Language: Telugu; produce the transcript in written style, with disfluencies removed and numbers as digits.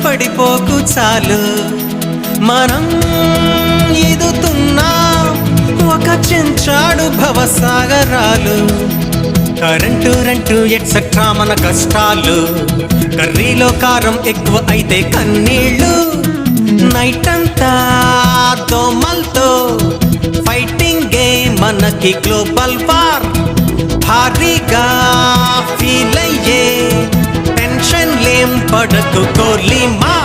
పడిపోకు చాలు మనం ఎదుగుతున్నాం ఒక చెంచాడు భవసాగరాలు కరెంటు రెంటు ఎట్సెట్రా మన కష్టాలు కర్రీలో కారం ఎక్కువ అయితే కన్నీళ్ళు నైట్ అంతా దోమల్తో ఫైటింగ్ మనకి గ్లోబల్ వార్ భారీగా ఫీల్ అయ్యే టెన్షన్ లేం పడకు కోర్లీ మా